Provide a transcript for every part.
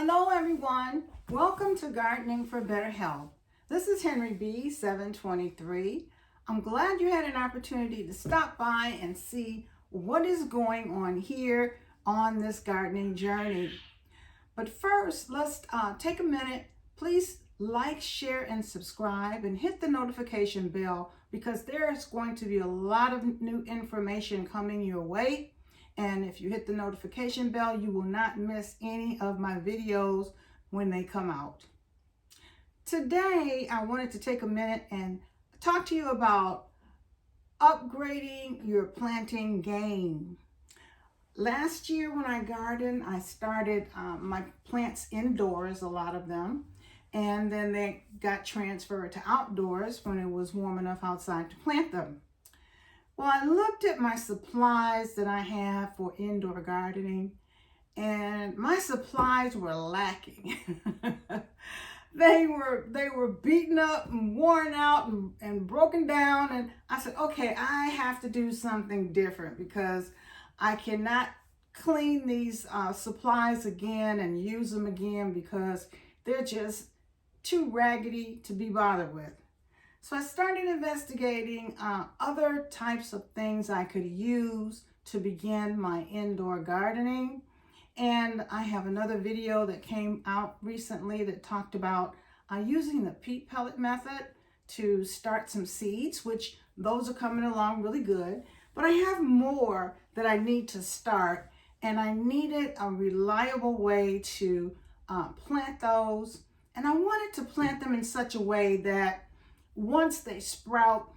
Hello everyone, welcome to Gardening for Better Health. This is Henry B. 723. I'm glad you had an opportunity to stop by and see what is going on here on this gardening journey. But first, let's take a minute. Please like, share, and subscribe and hit the notification bell because there's going to be a lot of new information coming your way. And if you hit the notification bell, you will not miss any of my videos when they come out. Today, I wanted to take a minute and talk to you about upgrading your planting game. Last year when I gardened, I started my plants indoors, a lot of them, and then they got transferred to outdoors when it was warm enough outside to plant them. Well, I looked at my supplies that I have for indoor gardening, and my supplies were lacking. They were beaten up and worn out and broken down, and I said, okay, I have to do something different because I cannot clean these supplies again and use them again because they're just too raggedy to be bothered with. So I started investigating other types of things I could use to begin my indoor gardening. And I have another video that came out recently that talked about using the peat pellet method to start some seeds, which those are coming along really good. But I have more that I need to start, and I needed a reliable way to plant those. And I wanted to plant them in such a way that once they sprout,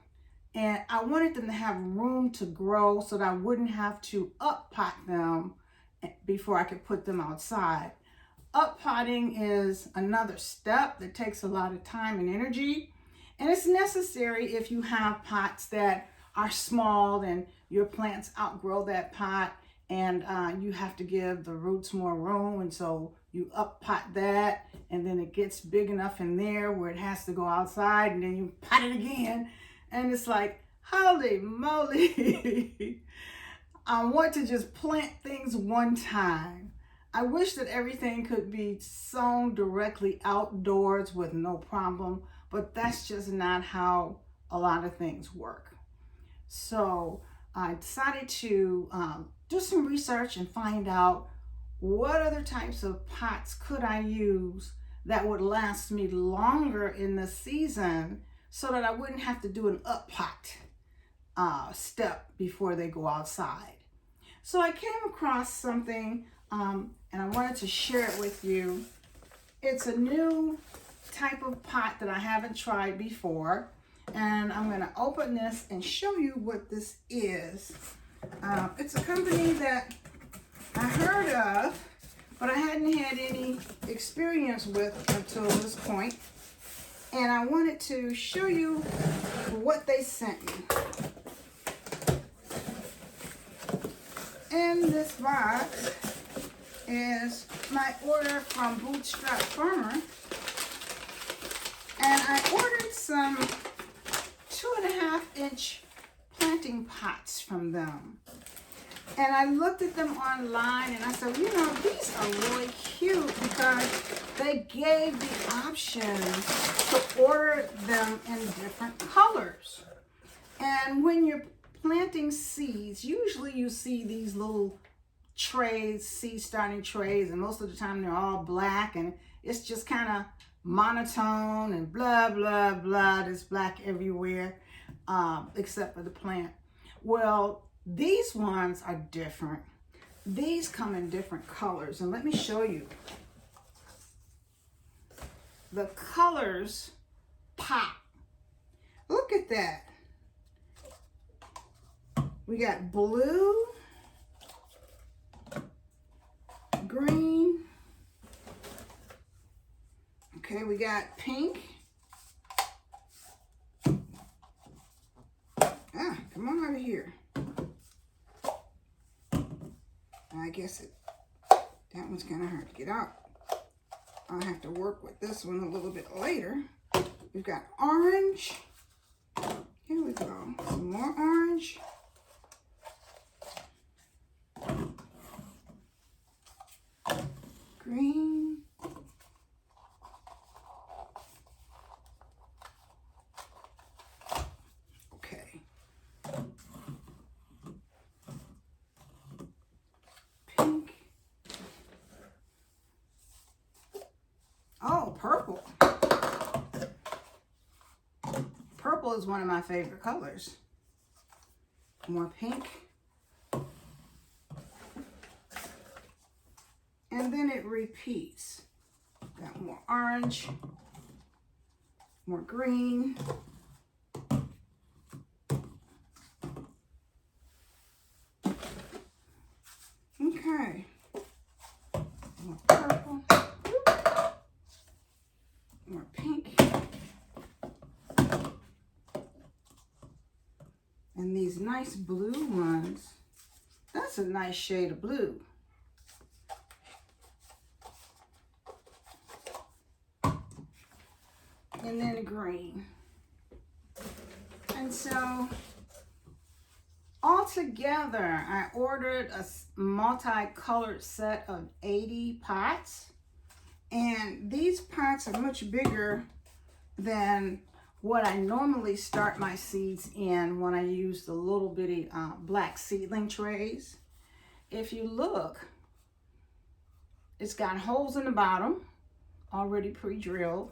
and I wanted them to have room to grow so that I wouldn't have to up pot them before I could put them outside. Up potting is another step that takes a lot of time and energy, and it's necessary if you have pots that are small and your plants outgrow that pot, and you have to give the roots more room, and so you up pot that, and then it gets big enough in there where it has to go outside, and then you pot it again, and it's like, holy moly. I want to just plant things one time. I wish that everything could be sown directly outdoors with no problem, but that's just not how a lot of things work. So I decided to do some research and find out what other types of pots could I use that would last me longer in the season so that I wouldn't have to do an up pot step before they go outside. So I came across something and I wanted to share it with you. It's a new type of pot that I haven't tried before, and I'm going to open this and show you what this is. It's a company that I heard of, but I hadn't had any experience with until this point. And I wanted to show you what they sent me. In this box is my order from Bootstrap Farmer. And I ordered some 2.5-inch planting pots from them. And I looked at them online and I said, you know, these are really cute because they gave the option to order them in different colors. And when you're planting seeds, usually you see these little trays, seed starting trays, and most of the time they're all black and it's just kind of monotone and blah, blah, blah. There's black everywhere except for the plant. Well, these ones are different. These come in different colors, and let me show you. The colors pop. Look at that. We got blue, green. Okay, we got pink. Come on over here. I guess that one's gonna hurt to get out. I'll have to work with this one a little bit later. We've got orange. Here we go. Some more orange. Green. purple is one of my favorite colors. More pink. And then it repeats. Got more orange, more green. Okay. More purple. More pink. And these nice blue ones. That's a nice shade of blue. And then green. And so altogether, I ordered a multicolored set of 80 pots. And these pots are much bigger than what I normally start my seeds in when I use the little bitty black seedling trays. If you look, it's got holes in the bottom, already pre-drilled.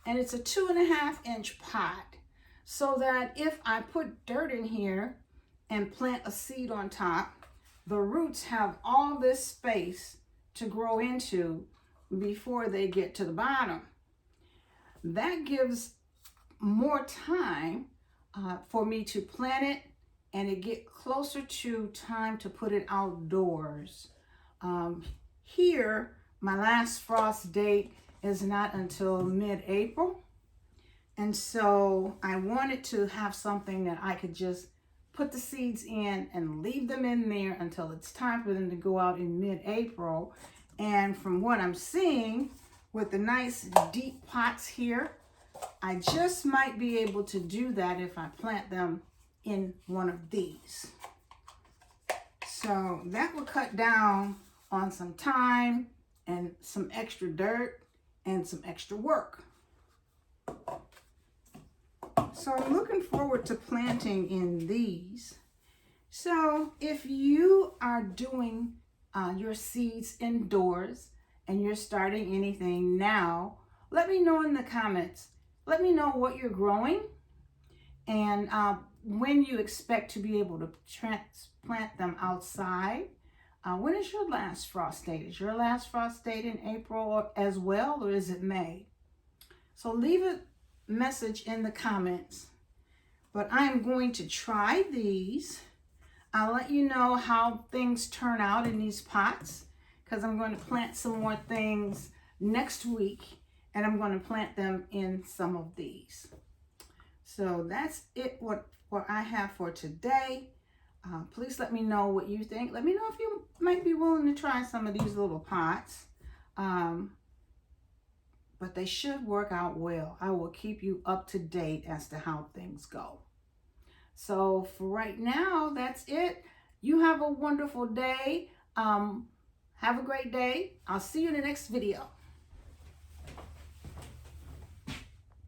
And it's a 2.5-inch pot, so that if I put dirt in here and plant a seed on top, the roots have all this space to grow into before they get to the bottom. That gives more time for me to plant it, and it get closer to time to put it outdoors. Here, my last frost date is not until mid-April, and so I wanted to have something that I could just put the seeds in and leave them in there until it's time for them to go out in mid-April. And from what I'm seeing with the nice deep pots here, I just might be able to do that if I plant them in one of these. So that will cut down on some time and some extra dirt and some extra work. So I'm looking forward to planting in these. So if you are doing your seeds indoors and you're starting anything now, let me know in the comments. Let me know what you're growing and when you expect to be able to transplant them outside. When is your last frost date? Is your last frost date in April as well, or is it May? So leave a message in the comments. But I'm going to try these. I'll let you know how things turn out in these pots, because I'm going to plant some more things next week, and I'm going to plant them in some of these. So that's it, what I have for today. Please let me know what you think. Let me know if you might be willing to try some of these little pots. But they should work out well. I will keep you up to date as to how things go. So for right now, that's it. You have a wonderful day. Have a great day. I'll see you in the next video.